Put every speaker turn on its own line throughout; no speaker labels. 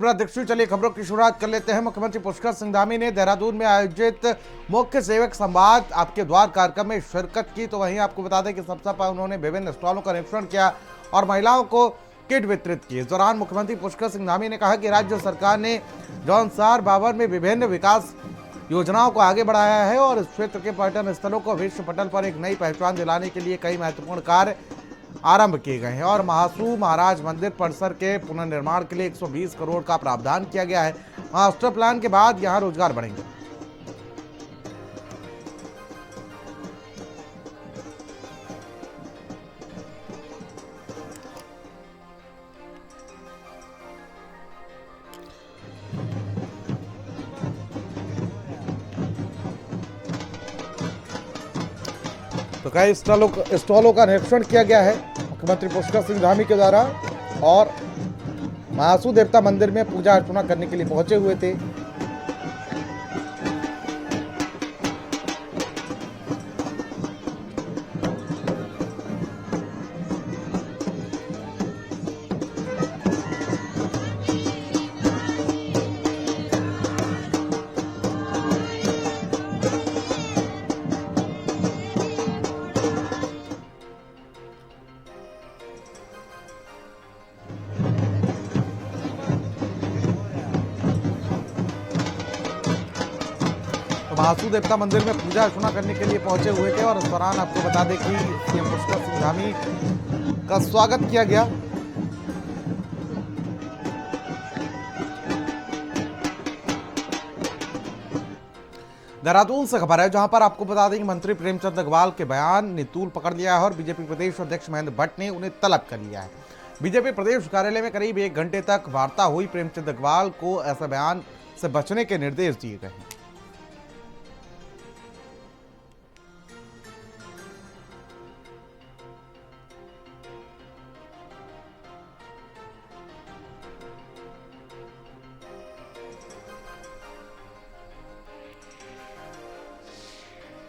अध्यक्ष, चलिए खबरों की शुरुआत कर लेते हैं। मुख्यमंत्री पुष्कर सिंह धामी ने देहरादून में आयोजित मुख्य सेवक संवाद आपके द्वार कार्यक्रम में शिरकत की। तो वहीं आपको बता दें कि सबसे पहले उन्होंने विभिन्न स्टॉलों का निरीक्षण किया और महिलाओं को किट वितरित की। इस दौरान मुख्यमंत्री पुष्कर सिंह धामी ने कहा कि राज्य सरकार ने जौनसार बाबर में विभिन्न विकास योजनाओं को आगे बढ़ाया है और इस क्षेत्र के पर्यटन स्थलों को विश्व पटल पर एक नई पहचान दिलाने के लिए कई महत्वपूर्ण कार्य आरंभ किए गए हैं और महासू महाराज मंदिर परिसर के पुनर्निर्माण के लिए 120 करोड़ का प्रावधान किया गया है। मास्टर प्लान के बाद यहां रोजगार बढ़ेंगे। तो कई स्टॉलों का निरीक्षण किया गया है मुख्यमंत्री पुष्कर सिंह धामी के द्वारा और महासू देवता मंदिर में पूजा अर्चना करने के लिए पहुंचे हुए थे। महासू देवता मंदिर में पूजा अर्चना करने के लिए पहुंचे हुए थे और इस दौरान आपको बता दें कि सीएम पुष्कर सिंह धामी का स्वागत किया गया। देहरादून से खबर है, जहां पर आपको बता दें कि मंत्री प्रेमचंद अग्रवाल के बयान ने तूल पकड़ लिया है और बीजेपी प्रदेश अध्यक्ष महेंद्र भट्ट ने उन्हें तलब कर लिया है। बीजेपी प्रदेश कार्यालय में करीब 1 घंटे तक वार्ता हुई। प्रेमचंद अग्रवाल को ऐसे बयान से बचने के निर्देश दिए गए हैं।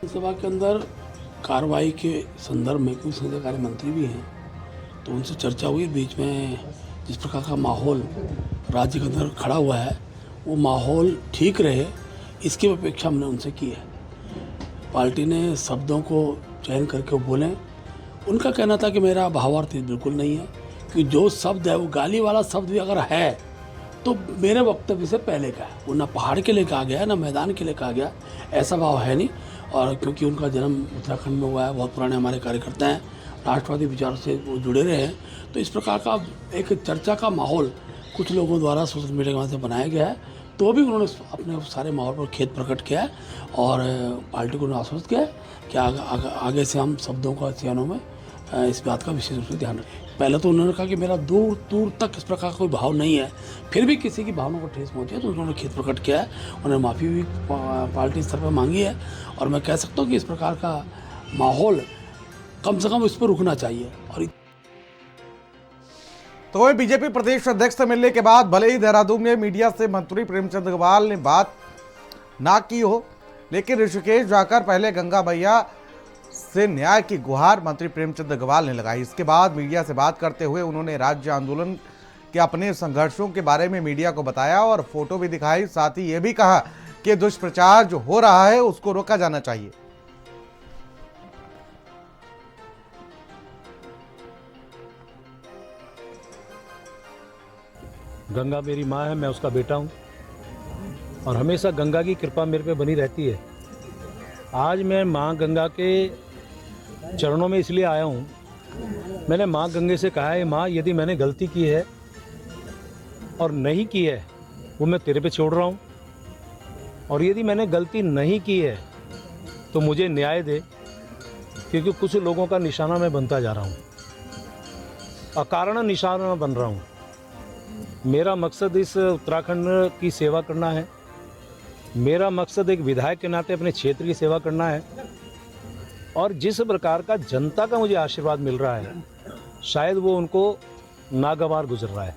सभा के अंदर कार्रवाई के संदर्भ में कुछ संसदीय कार्य मंत्री भी हैं, तो उनसे चर्चा हुई। बीच में जिस प्रकार का माहौल राज्य के अंदर खड़ा हुआ है, वो माहौल ठीक रहे, इसकी अपेक्षा हमने उनसे की है। पार्टी ने शब्दों को चयन करके वो बोलें। उनका कहना था कि मेरा भावार्थ बिल्कुल नहीं है, कि जो शब्द है वो गाली वाला शब्द भी अगर है तो मेरे वक्तव्य से पहले का है। वो ना पहाड़ के लिए कहा गया, ना मैदान के लिए कहा गया, ऐसा भाव है नहीं। और क्योंकि उनका जन्म उत्तराखंड में हुआ है, बहुत पुराने हमारे कार्यकर्ता हैं, राष्ट्रवादी विचारों से वो जुड़े रहे हैं, तो इस प्रकार का एक चर्चा का माहौल कुछ लोगों द्वारा सोशल मीडिया के माध्यम से बनाया गया है। तो भी उन्होंने अपने सारे माहौल पर खेद प्रकट किया है और पार्टी को आश्वस्त किया है कि आगे से हम शब्दों का चयनों में इस बात का विशेष रूप से ध्यान रखें। पहले तो उन्होंने कहा कि मेरा दूर दूर तक इस प्रकार का कोई भाव नहीं है, फिर भी किसी की भावना को ठेस पहुंची है तो उन्होंने खेद प्रकट किया है। उन्होंने माफ़ी भी पार्टी स्तर पर मांगी है और मैं कह सकता हूँ कि इस प्रकार का माहौल कम से कम इस पर रुकना चाहिए। और
तो वही बीजेपी प्रदेश अध्यक्ष से मिलने के बाद भले ही देहरादून में मीडिया से मंत्री प्रेमचंद अग्रवाल ने बात ना की हो, लेकिन ऋषिकेश जाकर पहले गंगा मैया से न्याय की गुहार मंत्री प्रेमचंद अग्रवाल ने लगाई। इसके बाद मीडिया से बात करते हुए उन्होंने राज्य आंदोलन के अपने संघर्षों के बारे में मीडिया को बताया और फोटो भी दिखाई। साथ ही ये भी कहा कि दुष्प्रचार जो हो रहा है उसको रोका जाना चाहिए।
गंगा मेरी माँ है, मैं उसका बेटा हूँ और हमेशा गंगा की कृपा मेरे पे बनी रहती है। आज मैं माँ गंगा के चरणों में इसलिए आया हूँ, मैंने माँ गंगे से कहा है, माँ यदि मैंने गलती की है और नहीं की है वो मैं तेरे पे छोड़ रहा हूँ, और यदि मैंने गलती नहीं की है तो मुझे न्याय दे, क्योंकि कुछ लोगों का निशाना मैं बनता जा रहा हूँ, अकारण निशाना बन रहा हूँ। मेरा मकसद इस उत्तराखंड की सेवा करना है, मेरा मकसद एक विधायक के नाते अपने क्षेत्र की सेवा करना है और जिस प्रकार का जनता का मुझे आशीर्वाद मिल रहा है, शायद वो उनको नागवार गुजर रहा है।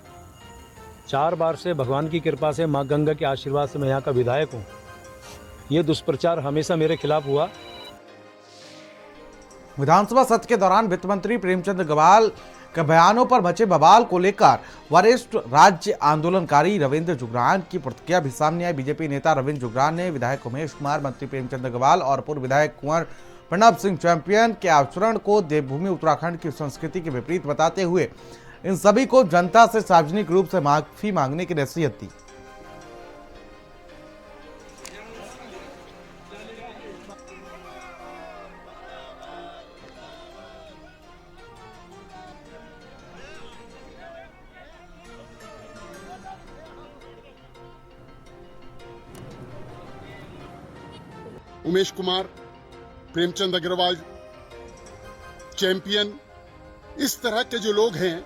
4 बार से भगवान की कृपा से, माँ गंगा के आशीर्वाद से मैं यहाँ का विधायक हूँ। ये दुष्प्रचार हमेशा मेरे खिलाफ हुआ।
विधानसभा सत्र के दौरान वित्त मंत्री प्रेमचंद अग्रवाल के बयानों पर मचे बवाल को लेकर वरिष्ठ राज्य आंदोलनकारी रविंद्र जुगरान की प्रतिक्रिया भी सामने आई। बीजेपी नेता रविंद्र जुगरान ने विधायक उमेश कुमार, मंत्री प्रेमचंद अग्रवाल और पूर्व विधायक कुंवर प्रणब सिंह चैंपियन के आचरण को देवभूमि उत्तराखंड की संस्कृति के विपरीत बताते हुए इन सभी को जनता से सार्वजनिक रूप से माफी मांगने की नसीहत दी।
उमेश कुमार, प्रेमचंद अग्रवाल, चैंपियन, इस तरह के जो लोग हैं,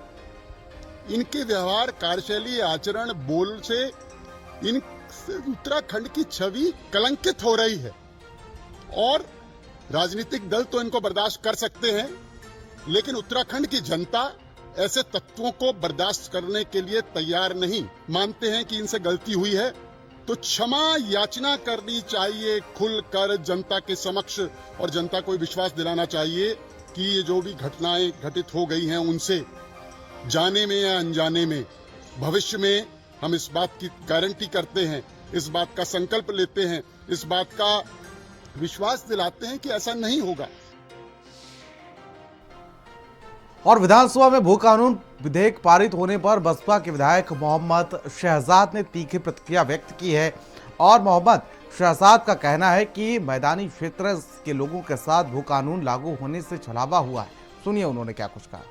इनके व्यवहार, कार्यशैली, आचरण, बोल से इन उत्तराखंड की छवि कलंकित हो रही है। और राजनीतिक दल तो इनको बर्दाश्त कर सकते हैं, लेकिन उत्तराखंड की जनता ऐसे तत्वों को बर्दाश्त करने के लिए तैयार नहीं। मानते हैं कि इनसे गलती हुई है तो क्षमा याचना करनी चाहिए खुलकर जनता के समक्ष, और जनता को विश्वास दिलाना चाहिए कि ये जो भी घटनाएं घटित हो गई हैं उनसे जाने में या अनजाने में भविष्य में हम इस बात की गारंटी करते हैं, इस बात का संकल्प लेते हैं, इस बात का विश्वास दिलाते हैं कि ऐसा नहीं होगा।
और विधानसभा में भू कानून विधेयक पारित होने पर बसपा के विधायक मोहम्मद शहजाद ने तीखी प्रतिक्रिया व्यक्त की है। और मोहम्मद शहजाद का कहना है कि मैदानी क्षेत्र के लोगों के साथ भू कानून लागू होने से छलावा हुआ है। सुनिए उन्होंने क्या कुछ कहा।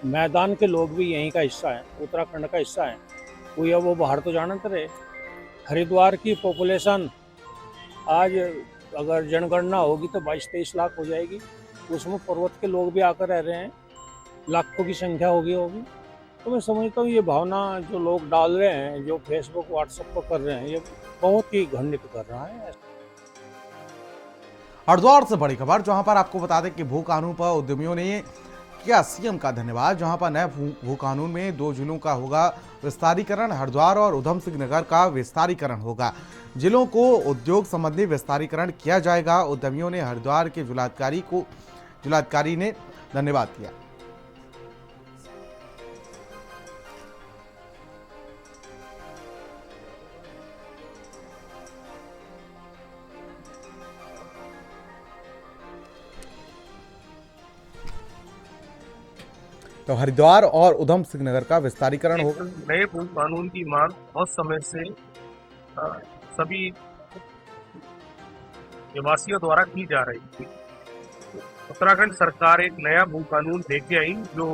मैदान के लोग भी यहीं का हिस्सा है, उत्तराखंड का हिस्सा है। कोई अब वो बाहर तो जानते रहे। हरिद्वार की पॉपुलेशन आज अगर जनगणना होगी तो 22-23 लाख हो जाएगी। उसमें पर्वत के लोग भी आकर रह रहे हैं, लाखों की संख्या होगी। तो मैं समझता हूँ ये भावना जो लोग डाल रहे हैं, जो फेसबुक व्हाट्सएप पर कर रहे हैं, ये बहुत ही घृणित कर रहा है।
हरिद्वार से बड़ी खबर, जहां पर आपको बता दें कि भू कानून पर उद्यमियों ने किया सीएम का धन्यवाद। जहां पर नए भू कानून में 2 जिलों का होगा विस्तारीकरण, हरिद्वार और उधम सिंह नगर का विस्तारीकरण होगा। जिलों को उद्योग संबंधी विस्तारीकरण किया जाएगा। उद्यमियों ने हरिद्वार के जिलाधिकारी ने धन्यवाद किया। तो हरिद्वार और उधम सिंह नगर का विस्तारीकरण होगा।
नए भू कानून की मांग बहुत समय से सभी निवासियों द्वारा की जा रही थी। उत्तराखंड सरकार एक नया भू कानून लेके आई जो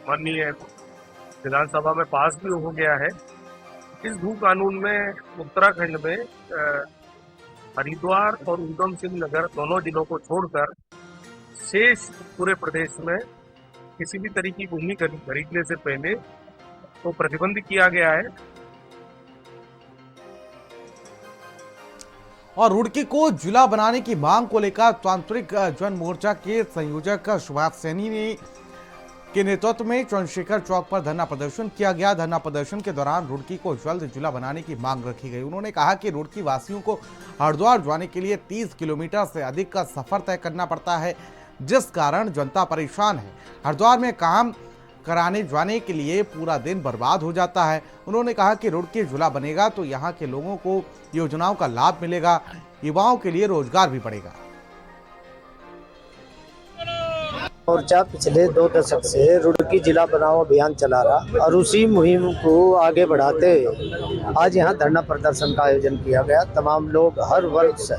माननीय विधानसभा में पास भी हो गया है। इस भू कानून में उत्तराखंड में हरिद्वार और उधम सिंह नगर दोनों जिलों को छोड़कर शेष पूरे प्रदेश में किसी भी तरह की भूमि खरीदने से पहले तो प्रतिबंध किया गया है।
और रुड़की को जिला बनाने की मांग को लेकर तांत्रिक जन मोर्चा के संयोजक सुभाष सैनी ने के नेतृत्व में चंद्रशेखर चौक पर धरना प्रदर्शन किया गया। धरना प्रदर्शन के दौरान रुड़की को जल्द जिला बनाने की मांग रखी गई। उन्होंने कहा कि रुड़की वासियों को हरिद्वार जाने के लिए 30 किलोमीटर से अधिक का सफर तय करना पड़ता है, जिस कारण जनता परेशान है। हरिद्वार में काम कराने जाने के लिए पूरा दिन बर्बाद हो जाता है। उन्होंने कहा कि रुड़की जिला बनेगा तो यहाँ के लोगों को योजनाओं का लाभ मिलेगा, युवाओं के लिए रोजगार भी बढ़ेगा।
मोर्चा पिछले 2 दशक से रुड़की जिला बनाओ अभियान चला रहा और उसी मुहिम को आगे बढ़ाते आज यहाँ धरना प्रदर्शन का आयोजन किया गया। तमाम लोग हर वर्ग से,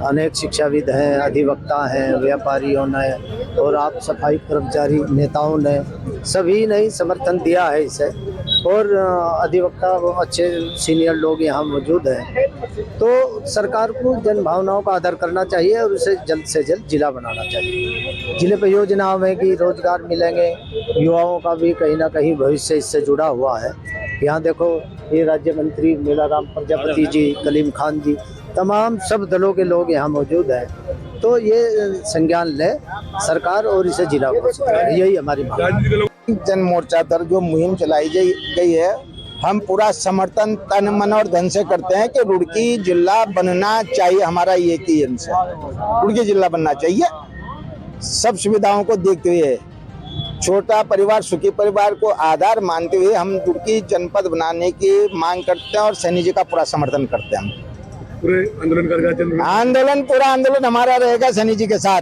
अनेक शिक्षाविद हैं, अधिवक्ता हैं, व्यापारियों ने और आप सफाई कर्मचारी नेताओं ने सभी ने समर्थन दिया है इसे। और अधिवक्ता अच्छे सीनियर लोग यहाँ मौजूद हैं। तो सरकार को जन भावनाओं का आदर करना चाहिए और उसे जल्द से जल्द जिला बनाना चाहिए। जिले पर योजनाओं में कि रोजगार मिलेंगे, युवाओं का भी कहीं ना कहीं भविष्य इससे जुड़ा हुआ है। यहाँ देखो ये राज्य मंत्री मेलाराम प्रजापति जी, कलीम खान जी, तमाम सब दलों के लोग यहाँ मौजूद हैं। तो ये संज्ञान ले सरकार और इसे जिला को, यही हमारी मांग।
जन मोर्चा पर जो मुहिम चलाई गई है, हम पूरा समर्थन तन मन और धन से करते हैं कि रुड़की जिला बनना चाहिए। हमारा ये की रुड़की जिला बनना चाहिए, सब सुविधाओं को देखते हुए, छोटा परिवार सुखी परिवार को आधार मानते हुए हम रुड़की जनपद बनाने की मांग करते हैं और सैनी जी का पूरा समर्थन करते हैं। हम
पूरे आंदोलन करेगा,
पूरा आंदोलन हमारा रहेगा सैनी जी के साथ।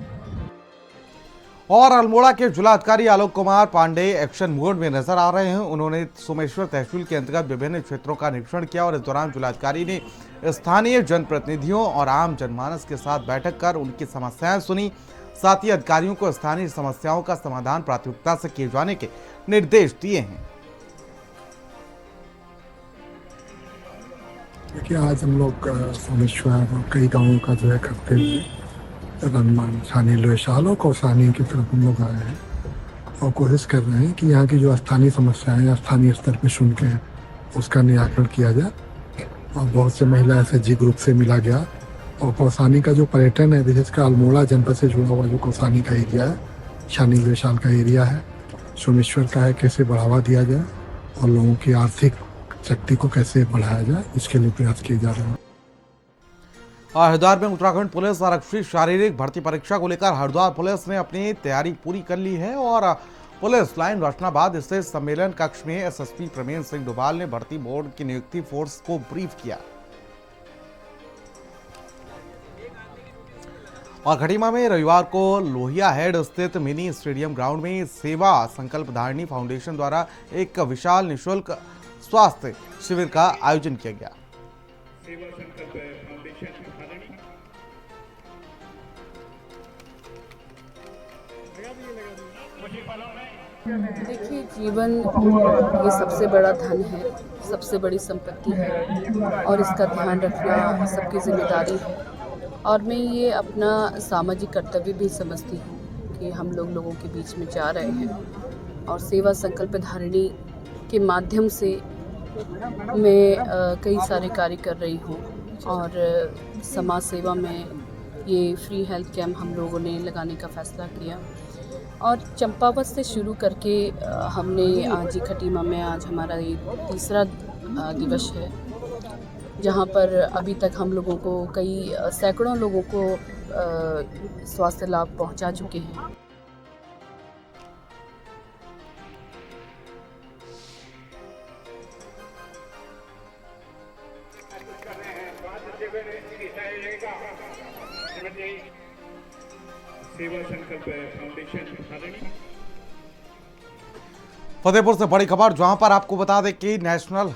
और अल्मोड़ा के जिलाधिकारी आलोक कुमार पांडे एक्शन मोड में नजर आ रहे हैं। उन्होंने सोमेश्वर तहसील के अंतर्गत विभिन्न क्षेत्रों का निरीक्षण किया और इस दौरान जिलाधिकारी ने स्थानीय जनप्रतिनिधियों और आम जनमानस के साथ बैठक कर उनकी समस्याएं सुनी। साथ ही अधिकारियों को स्थानीय समस्याओं का समाधान प्राथमिकता से किए जाने के निर्देश दिए हैं।
देखिए, आज हम लोग सोमेश्वर और कई गाँवों का जो है करते हुए स्थानीय लोहशालों को स्थानीय की तरफ हम लोग आए हैं और कोशिश कर रहे हैं कि यहाँ की जो स्थानीय समस्याएं हैं स्थानीय स्तर पे सुन के उसका निराकरण किया जाए। और बहुत से महिला SHG ग्रुप से मिला गया और कौसानी का जो पर्यटन है, विशेषकर अल्मोड़ा जनपद से जुड़ा हुआ जो कौसानी का एरिया है, स्थानीय लोहशाल का एरिया है, सोमेश्वर का है, कैसे बढ़ावा दिया जाए और लोगों की आर्थिक शक्ति को कैसे बढ़ाया जाए, इसके लिए प्रयास किए जा रहे हैं।
हरिद्वार में उत्तराखंड पुलिस आरक्षी शारीरिक भर्ती परीक्षा को लेकर हरिद्वार पुलिस ने अपनी तैयारी पूरी कर ली है और पुलिस लाइन रोशनाबाद स्थित सम्मेलन कक्ष में SSP प्रवीण सिंह डोभाल ने भर्ती बोर्ड की नियुक्ति फोर्स को ब्रीफ किया। और खटीमा में रविवार को लोहिया हेड स्थित मिनी स्टेडियम ग्राउंड में सेवा संकल्प धारिणी फाउंडेशन द्वारा एक विशाल निःशुल्क स्वास्थ्य शिविर का आयोजन किया गया।
देखिए, जीवन ये सबसे बड़ा धन है, सबसे बड़ी संपत्ति है और इसका ध्यान रखना सबकी जिम्मेदारी है। और मैं ये अपना सामाजिक कर्तव्य भी समझती हूँ कि हम लोगों के बीच में जा रहे हैं और सेवा संकल्प धारिणी के माध्यम से मैं कई सारे कार्य कर रही हूँ और समाज सेवा में ये फ्री हेल्थ कैंप हम लोगों ने लगाने का फैसला किया और चंपावत से शुरू करके हमने आज ही खटीमा में आज हमारा ये तीसरा दिवस है, जहाँ पर अभी तक हम लोगों को कई सैकड़ों लोगों को स्वास्थ्य लाभ पहुँचा चुके हैं।
फतेहपुर से बड़ी खबर, जहां पर आपको बता दें कि नेशनल